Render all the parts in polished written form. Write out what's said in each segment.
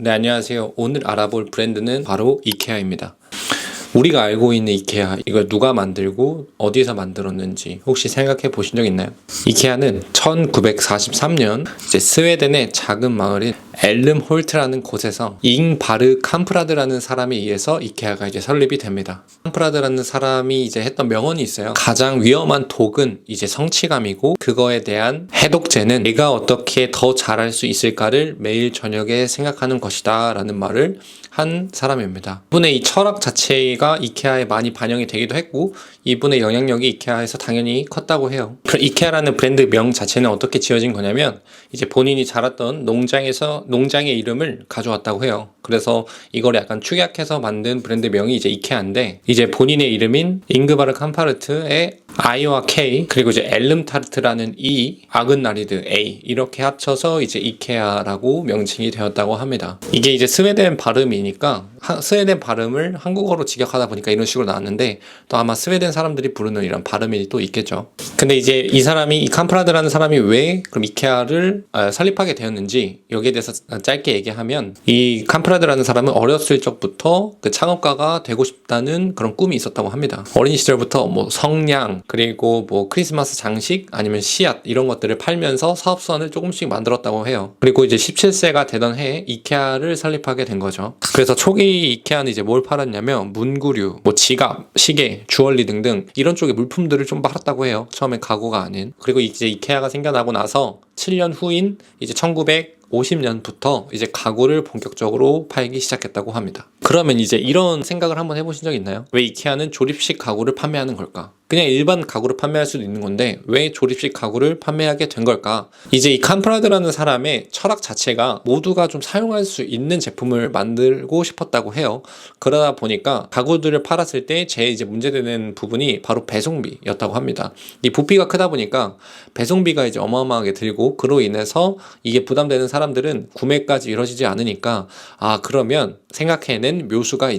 네, 안녕하세요. 오늘 알아볼 브랜드는 바로 이케아입니다. 우리가 알고 있는 이케아, 이걸 누가 만들고 어디서 만들었는지 혹시 생각해 보신 적 있나요? 이케아는 1943년 스웨덴의 작은 마을인 엘름홀트라는 곳에서 잉바르 캄프라드라는 사람에 의해서 이케아가 설립이 됩니다. 캄프라드라는 사람이 했던 명언이 있어요. 가장 위험한 독은 성취감이고, 그거에 대한 해독제는 내가 어떻게 더 잘할 수 있을까를 매일 저녁에 생각하는 것이다 라는 말을 한 사람입니다. 이분의 이 철학 자체가 이케아에 많이 반영이 되기도 했고, 이분의 영향력이 이케아에서 당연히 컸다고 해요. 그럼 이케아라는 브랜드 명 자체는 어떻게 지어진 거냐면, 본인이 자랐던 농장의 이름을 가져왔다고 해요. 그래서 이걸 약간 축약해서 만든 브랜드 명이 이케아인데, 본인의 이름인 잉그바르 캄파르트의 I와 K, 그리고 엘름타르트라는 E, 아근나리드 A, 이렇게 합쳐서 이케아라고 명칭이 되었다고 합니다. 이게 스웨덴 발음이니까 스웨덴 발음을 한국어로 직역하다 보니까 이런 식으로 나왔는데, 또 아마 스웨덴 사람들이 부르는 이런 발음이 또 있겠죠. 근데 이 사람이, 이 캄프라드라는 사람이 왜 그럼 이케아를 설립하게 되었는지, 여기에 대해서 짧게 얘기하면, 이 캄프라드라는 사람은 어렸을 적부터 그 창업가가 되고 싶다는 그런 꿈이 있었다고 합니다. 어린 시절부터 성냥, 그리고 크리스마스 장식, 아니면 씨앗, 이런 것들을 팔면서 사업선을 조금씩 만들었다고 해요. 그리고 17세가 되던 해에 이케아를 설립하게 된 거죠. 그래서 초기 이케아는 뭘 팔았냐면 문구류, 지갑, 시계, 주얼리 등등 이런 쪽의 물품들을 좀 팔았다고 해요. 처음엔 가구가 아닌. 그리고 이케아가 생겨나고 나서 7년 후인 1950년부터 가구를 본격적으로 팔기 시작했다고 합니다. 그러면 이런 생각을 한번 해보신 적 있나요? 왜 이케아는 조립식 가구를 판매하는 걸까? 그냥 일반 가구를 판매할 수도 있는 건데 왜 조립식 가구를 판매하게 된 걸까? 이 캄프라드라는 사람의 철학 자체가 모두가 좀 사용할 수 있는 제품을 만들고 싶었다고 해요. 그러다 보니까 가구들을 팔았을 때 제일 문제되는 부분이 바로 배송비였다고 합니다. 이 부피가 크다 보니까 배송비가 어마어마하게 들고, 그로 인해서 이게 부담되는 사람들은 구매까지 이루어지지 않으니까, 그러면 생각해낸 묘수가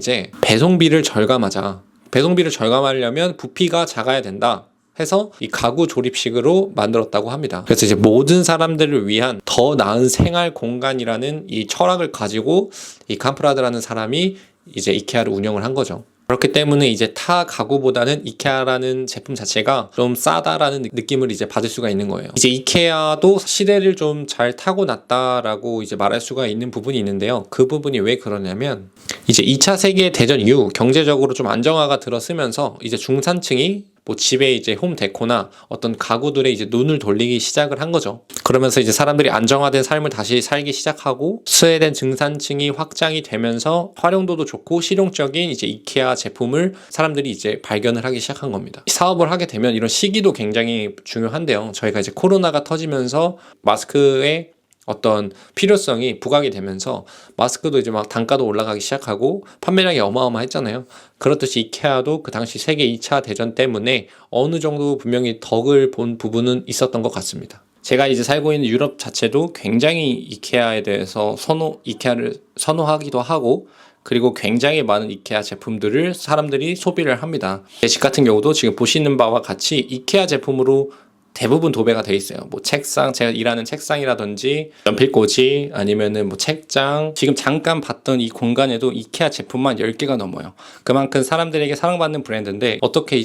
배송비를 절감하자. 배송비를 절감하려면 부피가 작아야 된다 해서 이 가구 조립식으로 만들었다고 합니다. 그래서 모든 사람들을 위한 더 나은 생활 공간이라는 이 철학을 가지고 이 캄프라드라는 사람이 이케아를 운영을 한 거죠. 그렇기 때문에 타 가구보다는 이케아라는 제품 자체가 좀 싸다라는 느낌을 받을 수가 있는 거예요. 이케아도 시대를 좀 잘 타고났다라고 말할 수가 있는 부분이 있는데요. 그 부분이 왜 그러냐면 2차 세계대전 이후 경제적으로 좀 안정화가 들어서면서 중산층이 집에 홈데코나 어떤 가구들에 눈을 돌리기 시작을 한 거죠. 그러면서 사람들이 안정화된 삶을 다시 살기 시작하고, 스웨덴 중산층이 확장이 되면서 활용도도 좋고 실용적인 이케아 제품을 사람들이 발견을 하기 시작한 겁니다. 사업을 하게 되면 이런 시기도 굉장히 중요한데요. 저희가 코로나가 터지면서 마스크의 어떤 필요성이 부각이 되면서 마스크도 단가도 올라가기 시작하고 판매량이 어마어마했잖아요. 그렇듯이 이케아도 그 당시 세계 2차 대전 때문에 어느 정도 분명히 덕을 본 부분은 있었던 것 같습니다. 제가 살고 있는 유럽 자체도 굉장히 이케아에 대해서 이케아를 선호하기도 하고, 그리고 굉장히 많은 이케아 제품들을 사람들이 소비를 합니다. 제 집 같은 경우도 지금 보시는 바와 같이 이케아 제품으로 대부분 도배가 돼 있어요. 책상, 제가 일하는 책상이라든지 연필꽂이, 아니면은 책장, 지금 잠깐 봤던 이 공간에도 이케아 제품만 10개가 넘어요. 그만큼 사람들에게 사랑받는 브랜드인데, 어떻게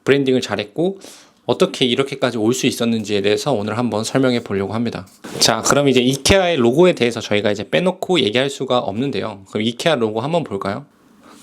브랜딩을 잘했고 어떻게 이렇게까지 올 수 있었는지에 대해서 오늘 한번 설명해 보려고 합니다. 자, 그럼 이케아의 로고에 대해서 저희가 빼놓고 얘기할 수가 없는데요. 그럼 이케아 로고 한번 볼까요?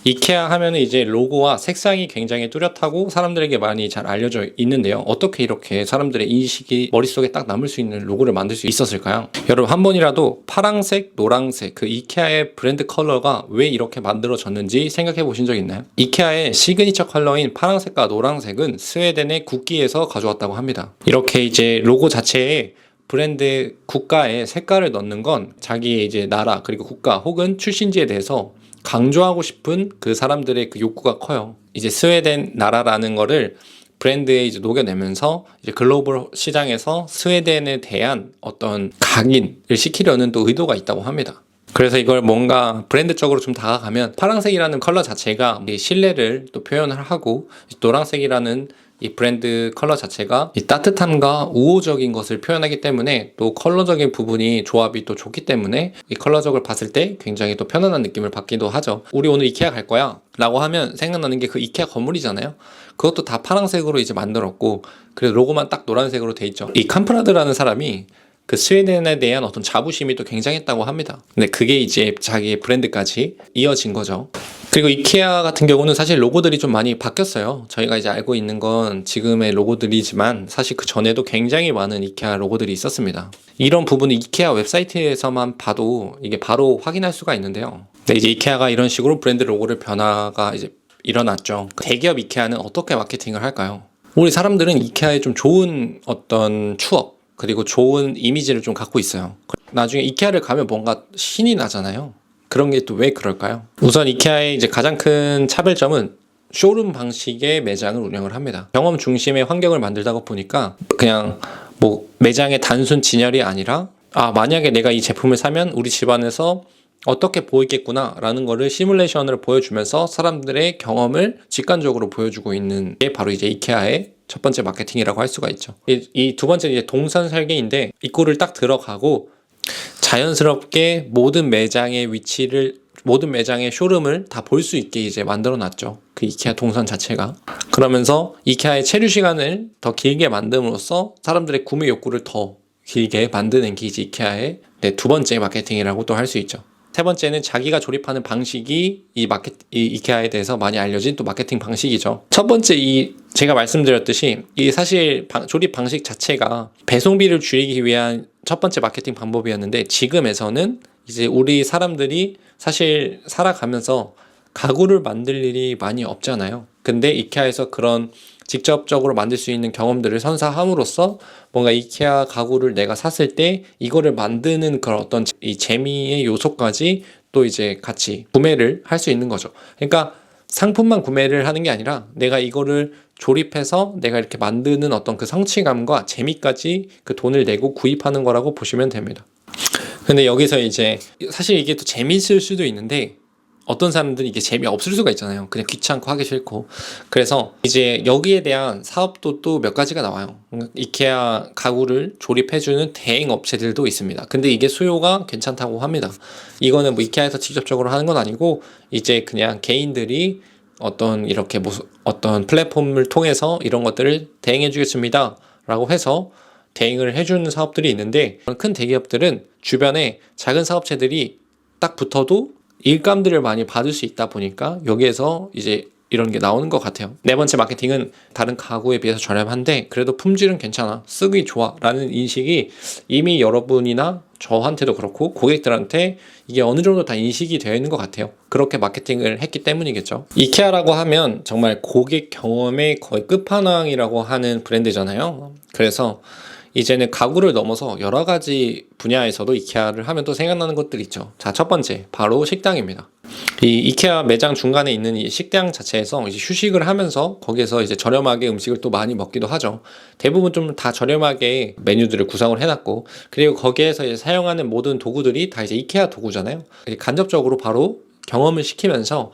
이케아 하면은 로고와 색상이 굉장히 뚜렷하고 사람들에게 많이 잘 알려져 있는데요. 어떻게 이렇게 사람들의 인식이 머릿속에 딱 남을 수 있는 로고를 만들 수 있었을까요? 여러분, 한 번이라도 파랑색, 노랑색, 그 이케아의 브랜드 컬러가 왜 이렇게 만들어졌는지 생각해 보신 적 있나요? 이케아의 시그니처 컬러인 파랑색과 노랑색은 스웨덴의 국기에서 가져왔다고 합니다. 이렇게 로고 자체에 브랜드 국가의 색깔을 넣는 건 자기의 나라, 그리고 국가 혹은 출신지에 대해서 강조하고 싶은 그 사람들의 그 욕구가 커요. 스웨덴 나라라는 거를 브랜드에 녹여내면서 글로벌 시장에서 스웨덴에 대한 어떤 각인을 시키려는 또 의도가 있다고 합니다. 그래서 이걸 뭔가 브랜드적으로 좀 다가가면 파란색이라는 컬러 자체가 신뢰를 또 표현을 하고, 노란색이라는 이 브랜드 컬러 자체가 이 따뜻함과 우호적인 것을 표현하기 때문에 또 컬러적인 부분이 조합이 또 좋기 때문에 이 컬러적을 봤을 때 굉장히 또 편안한 느낌을 받기도 하죠. 우리 오늘 이케아 갈 거야 라고 하면 생각나는 게 그 이케아 건물이잖아요. 그것도 다 파란색으로 이제 만들었고, 그래서 로고만 딱 노란색으로 돼 있죠. 이 캄프라드라는 사람이 그 스웨덴에 대한 어떤 자부심이 또 굉장했다고 합니다. 근데 그게 이제 자기의 브랜드까지 이어진 거죠. 그리고 이케아 같은 경우는 사실 로고들이 좀 많이 바뀌었어요. 저희가 이제 알고 있는 건 지금의 로고들이지만 사실 그 전에도 굉장히 많은 이케아 로고들이 있었습니다. 이런 부분은 이케아 웹사이트에서만 봐도 이게 바로 확인할 수가 있는데요. 근데 이제 이케아가 이런 식으로 브랜드 로고를 변화가 이제 일어났죠. 대기업 이케아는 어떻게 마케팅을 할까요? 우리 사람들은 이케아에 좀 좋은 어떤 추억, 그리고 좋은 이미지를 좀 갖고 있어요. 나중에 이케아를 가면 뭔가 신이 나잖아요. 그런 게 또 왜 그럴까요? 우선 이케아의 이제 가장 큰 차별점은 쇼룸 방식의 매장을 운영을 합니다. 경험 중심의 환경을 만들다 보니까 그냥 뭐 매장의 단순 진열이 아니라 만약에 내가 이 제품을 사면 우리 집안에서 어떻게 보이겠구나 라는 거를 시뮬레이션을 보여주면서 사람들의 경험을 직관적으로 보여주고 있는 게 바로 이제 이케아의 첫 번째 마케팅이라고 할 수가 있죠. 이 두 번째는 이제 동선 설계인데, 입구를 딱 들어가고 자연스럽게 모든 매장의 위치를, 모든 매장의 쇼룸을 다 볼 수 있게 이제 만들어 놨죠. 그 이케아 동선 자체가. 그러면서 이케아의 체류 시간을 더 길게 만듦으로써 사람들의 구매 욕구를 더 길게 만드는 게 이제 이케아의 두 번째 마케팅이라고 또 할 수 있죠. 세 번째는 자기가 조립하는 방식이 이 이케아에 대해서 많이 알려진 또 마케팅 방식이죠. 첫 번째 제가 말씀드렸듯이 이 사실 조립 방식 자체가 배송비를 줄이기 위한 첫 번째 마케팅 방법이었는데, 지금에서는 이제 우리 사람들이 사실 살아가면서 가구를 만들 일이 많이 없잖아요. 근데 이케아에서 그런 직접적으로 만들 수 있는 경험들을 선사함으로써 뭔가 이케아 가구를 내가 샀을 때 이거를 만드는 그런 어떤 이 재미의 요소까지 또 이제 같이 구매를 할 수 있는 거죠. 그러니까 상품만 구매를 하는 게 아니라 내가 이거를 조립해서 내가 이렇게 만드는 어떤 그 성취감과 재미까지 그 돈을 내고 구입하는 거라고 보시면 됩니다. 근데 여기서 이제 사실 이게 또 재미있을 수도 있는데, 어떤 사람들은 이게 재미없을 수가 있잖아요. 그냥 귀찮고 하기 싫고. 그래서 이제 여기에 대한 사업도 또 몇 가지가 나와요. 이케아 가구를 조립해주는 대행 업체들도 있습니다. 근데 이게 수요가 괜찮다고 합니다. 이거는 뭐 이케아에서 직접적으로 하는 건 아니고, 이제 그냥 개인들이 이렇게 어떤 플랫폼을 통해서 이런 것들을 대행해 주겠습니다 라고 해서 대행을 해주는 사업들이 있는데, 큰 대기업들은 주변에 작은 사업체들이 딱 붙어도 일감들을 많이 받을 수 있다 보니까 여기에서 이제 이런 게 나오는 것 같아요. 네 번째 마케팅은 다른 가구에 비해서 저렴한데 그래도 품질은 괜찮아, 쓰기 좋아 라는 인식이 이미 여러분이나 저한테도 그렇고 고객들한테 이게 어느 정도 다 인식이 되어 있는 것 같아요. 그렇게 마케팅을 했기 때문이겠죠. 이케아라고 하면 정말 고객 경험의 거의 끝판왕이라고 하는 브랜드잖아요. 그래서 이제는 가구를 넘어서 여러 가지 분야에서도 이케아를 하면 또 생각나는 것들이 있죠. 자, 첫 번째 바로 식당입니다. 이 이케아 매장 중간에 있는 이 식당 자체에서 이제 휴식을 하면서 거기에서 이제 저렴하게 음식을 또 많이 먹기도 하죠. 대부분 좀 다 저렴하게 메뉴들을 구성을 해놨고, 그리고 거기에서 이제 사용하는 모든 도구들이 다 이제 이케아 도구잖아요. 간접적으로 바로 경험을 시키면서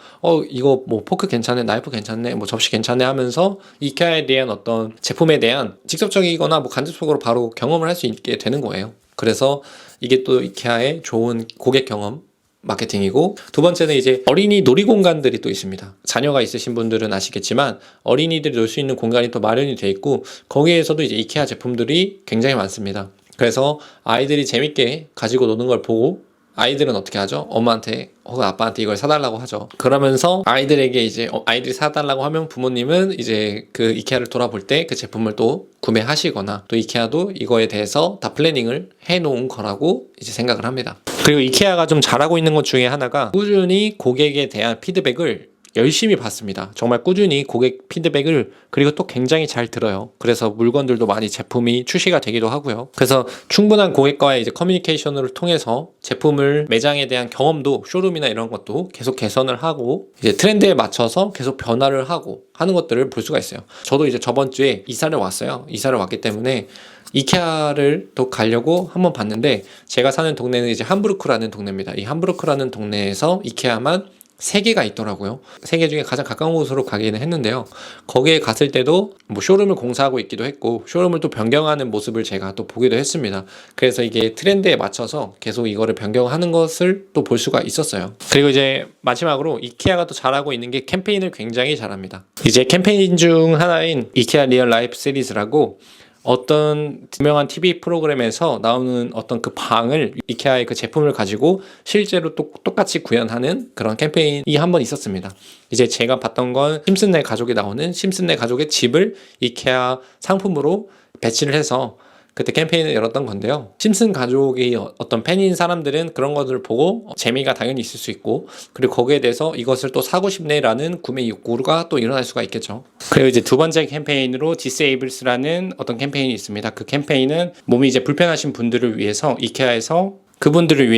이거 뭐 포크 괜찮네, 나이프 괜찮네, 뭐 접시 괜찮네 하면서 이케아에 대한 어떤 제품에 대한 직접적이거나 뭐 간접적으로 바로 경험을 할 수 있게 되는 거예요. 그래서 이게 또 이케아의 좋은 고객 경험 마케팅이고, 두 번째는 이제 어린이 놀이공간들이 또 있습니다. 자녀가 있으신 분들은 아시겠지만 어린이들이 놀 수 있는 공간이 또 마련이 돼 있고, 거기에서도 이제 이케아 제품들이 굉장히 많습니다. 그래서 아이들이 재밌게 가지고 노는 걸 보고 아이들은 어떻게 하죠? 엄마한테 혹은 아빠한테 이걸 사달라고 하죠. 그러면서 아이들에게 이제 아이들이 사달라고 하면 부모님은 이제 그 이케아를 돌아볼 때 그 제품을 또 구매하시거나, 또 이케아도 이거에 대해서 다 플래닝을 해놓은 거라고 이제 생각을 합니다. 그리고 이케아가 좀 잘하고 있는 것 중에 하나가 꾸준히 고객에 대한 피드백을 열심히 받습니다. 정말 꾸준히 고객 피드백을, 그리고 또 굉장히 잘 들어요. 그래서 물건들도 많이 제품이 출시가 되기도 하고요. 그래서 충분한 고객과의 이제 커뮤니케이션을 통해서 제품을, 매장에 대한 경험도, 쇼룸이나 이런 것도 계속 개선을 하고 이제 트렌드에 맞춰서 계속 변화를 하고 하는 것들을 볼 수가 있어요. 저도 이제 저번 주에 이사를 왔어요. 이사를 왔기 때문에 이케아를 또 가려고 한번 봤는데, 제가 사는 동네는 이제 함부르크라는 동네입니다. 이 함부르크라는 동네에서 이케아만 3개가 있더라고요. 3개 중에 가장 가까운 곳으로 가기는 했는데요. 거기에 갔을 때도 뭐 쇼룸을 공사하고 있기도 했고 쇼룸을 또 변경하는 모습을 제가 또 보기도 했습니다. 그래서 이게 트렌드에 맞춰서 계속 이거를 변경하는 것을 또 볼 수가 있었어요. 그리고 이제 마지막으로 이케아가 또 잘하고 있는 게 캠페인을 굉장히 잘합니다. 이제 캠페인 중 하나인 이케아 리얼 라이프 시리즈라고 어떤 유명한 TV 프로그램에서 나오는 어떤 그 방을 이케아의 그 제품을 가지고 실제로 또 똑같이 구현하는 그런 캠페인이 한 번 있었습니다. 이제 제가 봤던 건 심슨네 가족이 나오는 심슨네 가족의 집을 이케아 상품으로 배치를 해서 그때 캠페인을 열었던 건데요. 심슨 가족이 어떤 팬인 사람들은 그런 것들을 보고 재미가 당연히 있을 수 있고, 그리고 거기에 대해서 이것을 또 사고 싶네라는 구매 욕구가 또 일어날 수가 있겠죠. 그리고 이제 두 번째 캠페인으로 디세이블스라는 어떤 캠페인이 있습니다. 그 캠페인은 몸이 이제 불편하신 분들을 위해서 이케아에서 그분들을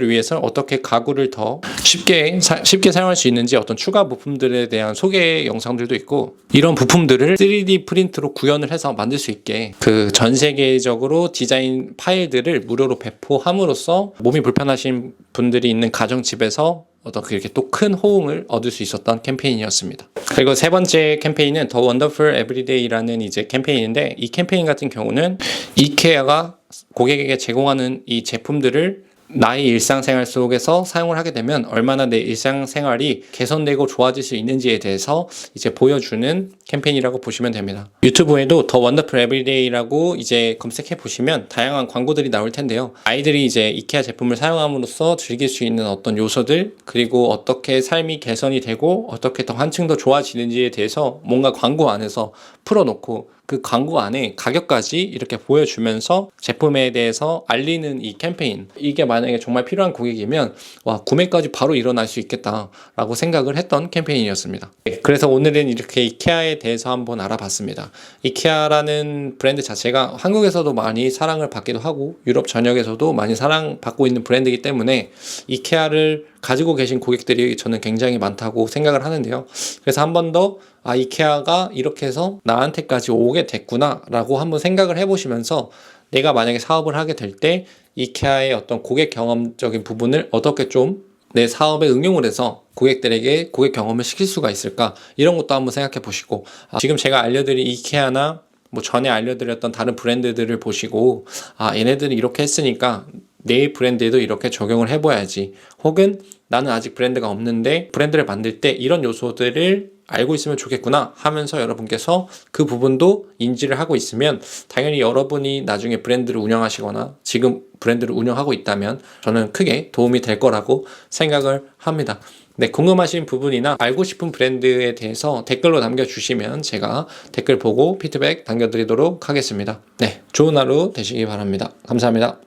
위해서 어떻게 가구를 더 쉽게 사용할 수 있는지 어떤 추가 부품들에 대한 소개 영상들도 있고, 이런 부품들을 3D 프린트로 구현을 해서 만들 수 있게 그 전 세계적으로 디자인 파일들을 무료로 배포함으로써 몸이 불편하신 분들이 있는 가정집에서 그렇게 또 큰 호응을 얻을 수 있었던 캠페인이었습니다. 그리고 세 번째 캠페인은 더 원더풀 에브리데이라는 이제 캠페인인데, 이 캠페인 같은 경우는 이케아가 고객에게 제공하는 이 제품들을 나의 일상생활 속에서 사용을 하게 되면 얼마나 내 일상생활이 개선되고 좋아질 수 있는지에 대해서 이제 보여주는 캠페인이라고 보시면 됩니다. 유튜브에도 더 원더풀 에브리데이라고 이제 검색해 보시면 다양한 광고들이 나올 텐데요. 아이들이 이제 이케아 제품을 사용함으로써 즐길 수 있는 어떤 요소들, 그리고 어떻게 삶이 개선이 되고 어떻게 더 한층 더 좋아지는지에 대해서 뭔가 광고 안에서 풀어놓고 그 광고 안에 가격까지 이렇게 보여주면서 제품에 대해서 알리는 이 캠페인, 이게 만약에 정말 필요한 고객이면 와, 구매까지 바로 일어날 수 있겠다라고 생각을 했던 캠페인이었습니다. 그래서 오늘은 이렇게 이케아에 대해서 한번 알아봤습니다. 이케아라는 브랜드 자체가 한국에서도 많이 사랑을 받기도 하고 유럽 전역에서도 많이 사랑받고 있는 브랜드이기 때문에 이케아를 가지고 계신 고객들이 저는 굉장히 많다고 생각을 하는데요. 그래서 한 번 더 이케아가 이렇게 해서 나한테까지 오게 됐구나 라고 한번 생각을 해보시면서, 내가 만약에 사업을 하게 될 때 이케아의 어떤 고객 경험적인 부분을 어떻게 좀 내 사업에 응용을 해서 고객들에게 고객 경험을 시킬 수가 있을까, 이런 것도 한번 생각해 보시고, 지금 제가 알려드린 이케아나 뭐 전에 알려드렸던 다른 브랜드들을 보시고 얘네들이 이렇게 했으니까 내 브랜드에도 이렇게 적용을 해봐야지, 혹은 나는 아직 브랜드가 없는데 브랜드를 만들 때 이런 요소들을 알고 있으면 좋겠구나 하면서 여러분께서 그 부분도 인지를 하고 있으면 당연히 여러분이 나중에 브랜드를 운영하시거나 지금 브랜드를 운영하고 있다면 저는 크게 도움이 될 거라고 생각을 합니다. 네, 궁금하신 부분이나 알고 싶은 브랜드에 대해서 댓글로 남겨주시면 제가 댓글 보고 피드백 남겨드리도록 하겠습니다. 네, 좋은 하루 되시기 바랍니다. 감사합니다.